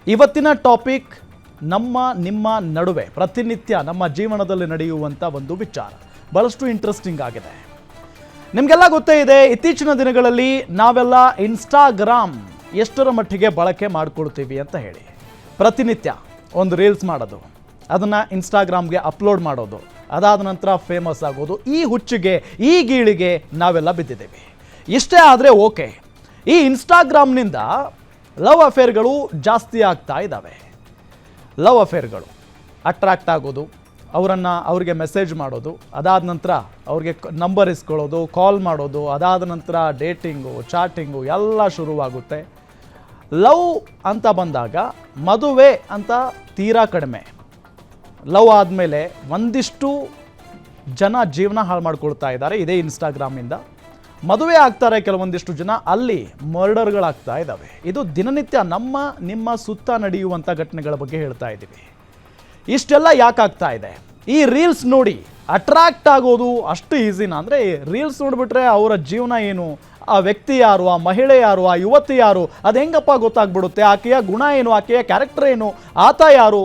ಇವತ್ತಿನ ಟಾಪಿಕ್ ನಿಮ್ಮ ನಡುವೆ ಪ್ರತಿನಿತ್ಯ ನಮ್ಮ ಜೀವನದಲ್ಲಿ ನಡೆಯುವಂಥ ಒಂದು ವಿಚಾರ ಬಹಳಷ್ಟು ಇಂಟ್ರೆಸ್ಟಿಂಗ್ ಆಗಿದೆ. ನಿಮಗೆಲ್ಲ ಗೊತ್ತೇ ಇದೆ, ಇತ್ತೀಚಿನ ದಿನಗಳಲ್ಲಿ ನಾವೆಲ್ಲ ಇನ್ಸ್ಟಾಗ್ರಾಮ್ ಎಷ್ಟರ ಮಟ್ಟಿಗೆ ಬಳಕೆ ಮಾಡ್ಕೊಳ್ತೀವಿ ಅಂತ ಹೇಳಿ. ಪ್ರತಿನಿತ್ಯ ಒಂದು ರೀಲ್ಸ್ ಮಾಡೋದು, ಅದನ್ನು ಇನ್ಸ್ಟಾಗ್ರಾಮ್ಗೆ ಅಪ್ಲೋಡ್ ಮಾಡೋದು, ಅದಾದ ನಂತರ ಫೇಮಸ್ ಆಗೋದು, ಈ ಹುಚ್ಚಿಗೆ ಈ ಗೀಳಿಗೆ ನಾವೆಲ್ಲ ಬಿದ್ದಿದ್ದೇವೆ. ಇಷ್ಟೇ ಆದರೆ ಓಕೆ, ಈ ಇನ್ಸ್ಟಾಗ್ರಾಮ್ನಿಂದ ಲವ್ ಅಫೇರ್ಗಳು ಜಾಸ್ತಿ ಆಗ್ತಾ ಇದ್ದಾವೆ. ಲವ್ ಅಫೇರ್ಗಳು ಅಟ್ರಾಕ್ಟ್ ಆಗೋದು, ಅವ್ರಿಗೆ ಮೆಸೇಜ್ ಮಾಡೋದು, ಅದಾದ ನಂತರ ಅವ್ರಿಗೆ ನಂಬರ್ ಇಸ್ಕೊಳ್ಳೋದು, ಕಾಲ್ ಮಾಡೋದು, ಅದಾದ ನಂತರ ಡೇಟಿಂಗು, ಚಾಟಿಂಗು ಎಲ್ಲ ಶುರುವಾಗುತ್ತೆ. ಲವ್ ಅಂತ ಬಂದಾಗ ಮದುವೆ ಅಂತ ತೀರಾ ಕಡಿಮೆ. ಲವ್ ಆದಮೇಲೆ ಒಂದಿಷ್ಟು ಜನ ಜೀವನ ಹಾಳು ಮಾಡ್ಕೊಳ್ತಾ ಇದ್ದಾರೆ ಇದೇ ಇನ್ಸ್ಟಾಗ್ರಾಮಿಂದ. ಮದುವೆ ಆಗ್ತಾರೆ ಕೆಲವೊಂದಿಷ್ಟು ಜನ, ಅಲ್ಲಿ ಮರ್ಡರ್ಗಳಾಗ್ತಾ ಇದ್ದಾವೆ. ಇದು ದಿನನಿತ್ಯ ನಿಮ್ಮ ಸುತ್ತ ನಡೆಯುವಂಥ ಘಟನೆಗಳ ಬಗ್ಗೆ ಹೇಳ್ತಾ ಇದ್ದೀವಿ. ಇಷ್ಟೆಲ್ಲ ಯಾಕಾಗ್ತಾ ಇದೆ? ಈ ರೀಲ್ಸ್ ನೋಡಿ ಅಟ್ರಾಕ್ಟ್ ಆಗೋದು ಅಷ್ಟು ಈಸಿನಾ? ಅಂದರೆ ರೀಲ್ಸ್ ನೋಡಿಬಿಟ್ರೆ ಅವರ ಜೀವನ ಏನು, ಆ ವ್ಯಕ್ತಿ ಯಾರು, ಆ ಮಹಿಳೆ ಯಾರು, ಆ ಯುವತಿ ಯಾರು, ಅದು ಹೆಂಗಪ್ಪ ಗೊತ್ತಾಗ್ಬಿಡುತ್ತೆ. ಆಕೆಯ ಗುಣ ಏನು, ಆಕೆಯ ಕ್ಯಾರೆಕ್ಟರ್ ಏನು, ಆತ ಯಾರು,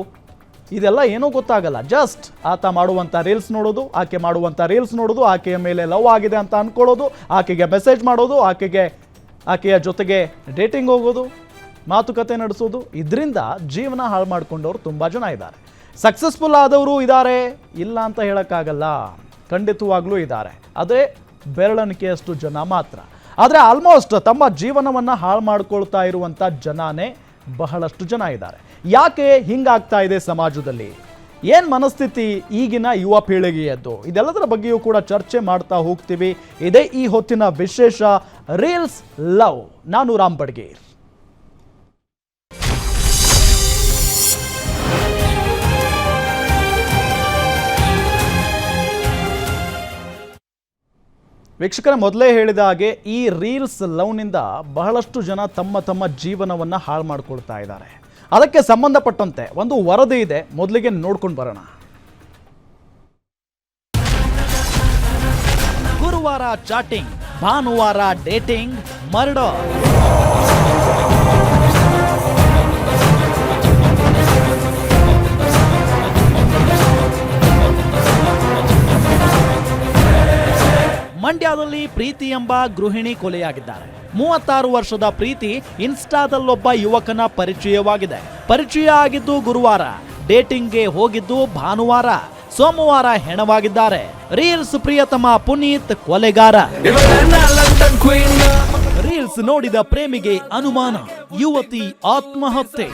ಇದೆಲ್ಲ ಏನೂ ಗೊತ್ತಾಗಲ್ಲ. ಜಸ್ಟ್ ಆತ ಮಾಡುವಂಥ ರೀಲ್ಸ್ ನೋಡೋದು, ಆಕೆ ಮಾಡುವಂಥ ರೀಲ್ಸ್ ನೋಡೋದು, ಆಕೆಯ ಮೇಲೆ ಲವ್ ಆಗಿದೆ ಅಂತ ಅಂದ್ಕೊಳ್ಳೋದು, ಆಕೆಗೆ ಮೆಸೇಜ್ ಮಾಡೋದು, ಆಕೆಯ ಜೊತೆಗೆ ಡೇಟಿಂಗ್ ಹೋಗೋದು, ಮಾತುಕತೆ ನಡೆಸೋದು. ಇದರಿಂದ ಜೀವನ ಹಾಳು ಮಾಡ್ಕೊಂಡವರು ತುಂಬ ಜನ ಇದ್ದಾರೆ. ಸಕ್ಸಸ್ಫುಲ್ ಆದವರು ಇದ್ದಾರೆ, ಇಲ್ಲ ಅಂತ ಹೇಳೋಕ್ಕಾಗಲ್ಲ, ಖಂಡಿತವಾಗ್ಲೂ ಇದ್ದಾರೆ. ಅದೇ ಬೆರಳಣಿಕೆಯಷ್ಟು ಜನ ಮಾತ್ರ. ಆದರೆ ಆಲ್ಮೋಸ್ಟ್ ತಮ್ಮ ಜೀವನವನ್ನು ಹಾಳು ಮಾಡ್ಕೊಳ್ತಾ ಇರುವಂಥ ಜನನೇ ಬಹಳಷ್ಟು ಜನ ಇದ್ದಾರೆ. ಯಾಕೆ ಹಿಂಗಾಗ್ತಾ ಇದೆ ಸಮಾಜದಲ್ಲಿ? ಏನು ಮನಸ್ಥಿತಿ ಈಗಿನ ಯುವ ಪೀಳಿಗೆಯದ್ದು? ಇದೆಲ್ಲದರ ಬಗ್ಗೆಯೂ ಕೂಡ ಚರ್ಚೆ ಮಾಡ್ತಾ ಹೋಗ್ತೀವಿ. ಇದೇ ಈ ಹೊತ್ತಿನ ವಿಶೇಷ ರೀಲ್ಸ್ ಲವ್. ನಾನು ರಾಮ್ ಬಡ್ಗೇರ್. ವೀಕ್ಷಕರ, ಮೊದಲೇ ಹೇಳಿದ ಹಾಗೆ ಈ ರೀಲ್ಸ್ ಲವ್ನಿಂದ ಬಹಳಷ್ಟು ಜನ ತಮ್ಮ ಜೀವನವನ್ನು ಹಾಳು ಮಾಡ್ಕೊಳ್ತಾ ಇದ್ದಾರೆ. ಅದಕ್ಕೆ ಸಂಬಂಧಪಟ್ಟಂತೆ ಒಂದು ವರದಿ ಇದೆ, ಮೊದಲಿಗೆ ನೋಡ್ಕೊಂಡು ಬರೋಣ. ಗುರುವಾರ ಚಾಟಿಂಗ್, ಭಾನುವಾರ ಡೇಟಿಂಗ್, ಮರ್ಡರ್. ಮಂಡ್ಯದಲ್ಲಿ ಪ್ರೀತಿ ಎಂಬ ಗೃಹಿಣಿ ಕೊಲೆಯಾಗಿದ್ದಾರೆ. 36 ವರ್ಷದ ಪ್ರೀತಿ ಇನ್ಸ್ಟಾದಲ್ಲೊಬ್ಬ ಯುವಕನ ಪರಿಚಯವಾಗಿದೆ. ಪರಿಚಯ ಆಗಿದ್ದು ಗುರುವಾರ, ಡೇಟಿಂಗ್ಗೆ ಹೋಗಿದ್ದು ಭಾನುವಾರ, ಸೋಮವಾರ ಹೆಣವಾಗಿದ್ದಾರೆ. ರೀಲ್ಸ್ ಪ್ರಿಯತಮ ಪುನೀತ್ ಕೊಲೆಗಾರ. ರೀಲ್ಸ್ ನೋಡಿದ ಪ್ರೇಮಿಗೆ ಅನುಮಾನ, ಯುವತಿ ಆತ್ಮಹತ್ಯೆ.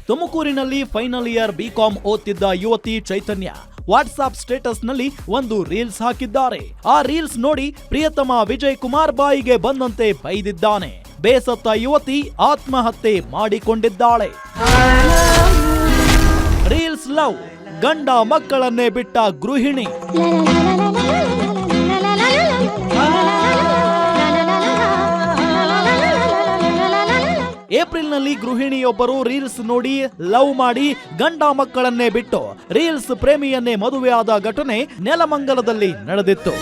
ತುಮಕೂರಿನಲ್ಲಿ ಫೈನಲ್ ಇಯರ್ ಬಿಕಾಂ ಓದ್ತಿದ್ದ ಯುವತಿ ಚೈತನ್ಯ ವಾಟ್ಸ್ಆಪ್ ಸ್ಟೇಟಸ್ನಲ್ಲಿ ಒಂದು ರೀಲ್ಸ್ ಹಾಕಿದ್ದಾರೆ. ಆ ರೀಲ್ಸ್ ನೋಡಿ ಪ್ರಿಯತಮ ವಿಜಯ್ ಕುಮಾರ್ ಬಾಯಿಗೆ ಬಂದಂತೆ ಬೈದಿದ್ದಾನೆ. ಬೇಸತ್ತ ಯುವತಿ ಆತ್ಮಹತ್ಯೆ ಮಾಡಿಕೊಂಡಿದ್ದಾಳೆ. ರೀಲ್ಸ್ ಲವ್, ಗಂಡ ಮಕ್ಕಳನ್ನೇ ಬಿಟ್ಟ ಗೃಹಿಣಿ. ಏಪ್ರಿಲ್ನಲ್ಲಿ ಗೃಹಿಣಿಯೊಬ್ಬರು ರೀಲ್ಸ್ ನೋಡಿ ಲವ್ ಮಾಡಿ ಗಂಡ ಮಕ್ಕಳನ್ನೇ ಬಿಟ್ಟು ರೀಲ್ಸ್ ಪ್ರೇಮಿಯನ್ನೇ ಮದುವೆಯಾದ ಘಟನೆ ನೆಲಮಂಗಲದಲ್ಲಿ ನಡೆದಿತ್ತು.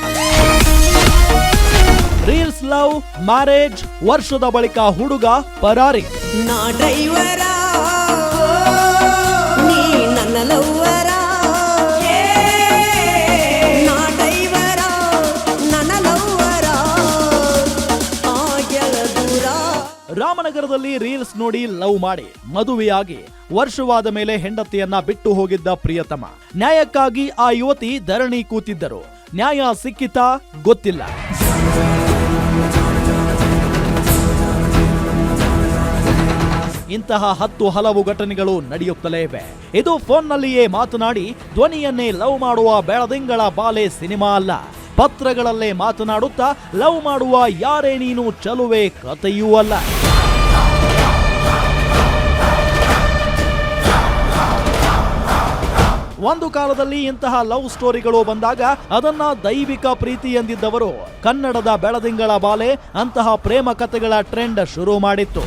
ರೀಲ್ಸ್ ಲವ್, ಮ್ಯಾರೇಜ್, ವರ್ಷದ ಬಳಿಕ ಹುಡುಗ ಪರಾರಿ. ರಾಮನಗರದಲ್ಲಿ ರೀಲ್ಸ್ ನೋಡಿ ಲವ್ ಮಾಡಿ ಮದುವೆಯಾಗಿ ವರ್ಷವಾದ ಮೇಲೆ ಹೆಂಡತಿಯನ್ನ ಬಿಟ್ಟು ಹೋಗಿದ್ದ ಪ್ರಿಯತಮ. ನ್ಯಾಯಕ್ಕಾಗಿ ಆ ಯುವತಿ ಧರಣಿ ಕೂತಿದ್ದರು. ನ್ಯಾಯ ಸಿಕ್ಕಿತಾ ಗೊತ್ತಿಲ್ಲ. ಇಂತಹ ಹಲವು ಘಟನೆಗಳು ನಡೆಯುತ್ತಲೇ ಇವೆ. ಇದು ಫೋನ್ನಲ್ಲಿಯೇ ಮಾತನಾಡಿ ಧ್ವನಿಯನ್ನೇ ಲವ್ ಮಾಡುವ ಬೆಳದಿಂಗಳ ಬಾಲೆ ಸಿನಿಮಾ ಅಲ್ಲ. ಪತ್ರಗಳಲ್ಲೇ ಮಾತನಾಡುತ್ತಾ ಲವ್ ಮಾಡುವ ಯಾರೇ ನೀನು ಚಲುವೆ ಕಥೆಯೂ ಅಲ್ಲ. ಒಂದು ಕಾಲದಲ್ಲಿ ಇಂತಹ ಲವ್ ಸ್ಟೋರಿಗಳು ಬಂದಾಗ ಅದನ್ನ ದೈವಿಕ ಪ್ರೀತಿ ಎಂದಿದ್ದವರು ಕನ್ನಡದ ಬೆಳದಿಂಗಳ ಬಾಲೆ ಅಂತಹ ಪ್ರೇಮ ಕಥೆಗಳ ಟ್ರೆಂಡ್ ಶುರು ಮಾಡಿತ್ತು.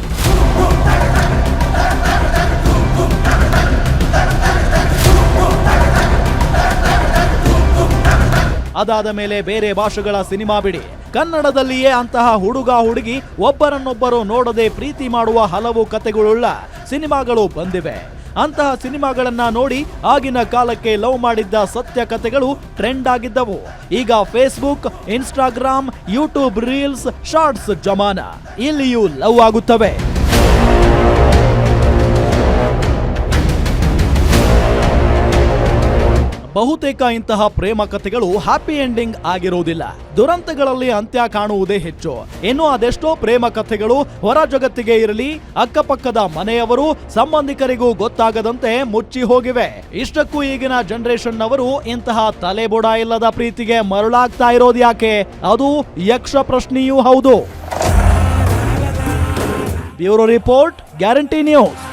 ಅದಾದ ಮೇಲೆ ಬೇರೆ ಭಾಷೆಗಳ ಸಿನಿಮಾ ಬಿಡಿ, ಕನ್ನಡದಲ್ಲಿಯೇ ಅಂತಹ ಹುಡುಗ ಹುಡುಗಿ ಒಬ್ಬರನ್ನೊಬ್ಬರು ನೋಡದೆ ಪ್ರೀತಿ ಮಾಡುವ ಹಲವು ಕತೆಗಳುಳ್ಳ ಸಿನಿಮಾಗಳು ಬಂದಿವೆ. ಅಂತಹ ಸಿನಿಮಾಗಳನ್ನ ನೋಡಿ ಆಗಿನ ಕಾಲಕ್ಕೆ ಲವ್ ಮಾಡಿದ್ದ ಸತ್ಯ ಕಥೆಗಳು ಟ್ರೆಂಡ್ ಆಗಿದ್ದವು. ಈಗ Facebook, Instagram, YouTube reels, shorts ಜಮಾನ, ಇಲ್ಲಿಯೂ ಲವ್ ಆಗುತ್ತವೆ. ಬಹುತೇಕ ಇಂತಹ ಪ್ರೇಮ ಕಥೆಗಳು ಹ್ಯಾಪಿ ಎಂಡಿಂಗ್ ಆಗಿರುವುದಿಲ್ಲ. ದುರಂತಗಳಲ್ಲಿ ಅಂತ್ಯ ಕಾಣುವುದೇ ಹೆಚ್ಚು. ಇನ್ನು ಅದೆಷ್ಟೋ ಪ್ರೇಮ ಕಥೆಗಳು ಹೊರ ಜಗತ್ತಿಗೆ ಇರಲಿ, ಅಕ್ಕಪಕ್ಕದ ಮನೆಯವರು, ಸಂಬಂಧಿಕರಿಗೂ ಗೊತ್ತಾಗದಂತೆ ಮುಚ್ಚಿ ಹೋಗಿವೆ. ಇಷ್ಟಕ್ಕೂ ಈಗಿನ ಜನರೇಷನ್ ನವರು ಇಂತಹ ತಲೆಬುಡ ಇಲ್ಲದ ಪ್ರೀತಿಗೆ ಮರಳಾಗ್ತಾ ಇರೋದು ಯಾಕೆ? ಅದು ಯಕ್ಷ ಪ್ರಶ್ನೆಯೂ ಹೌದು. Bureau report, guarantee news.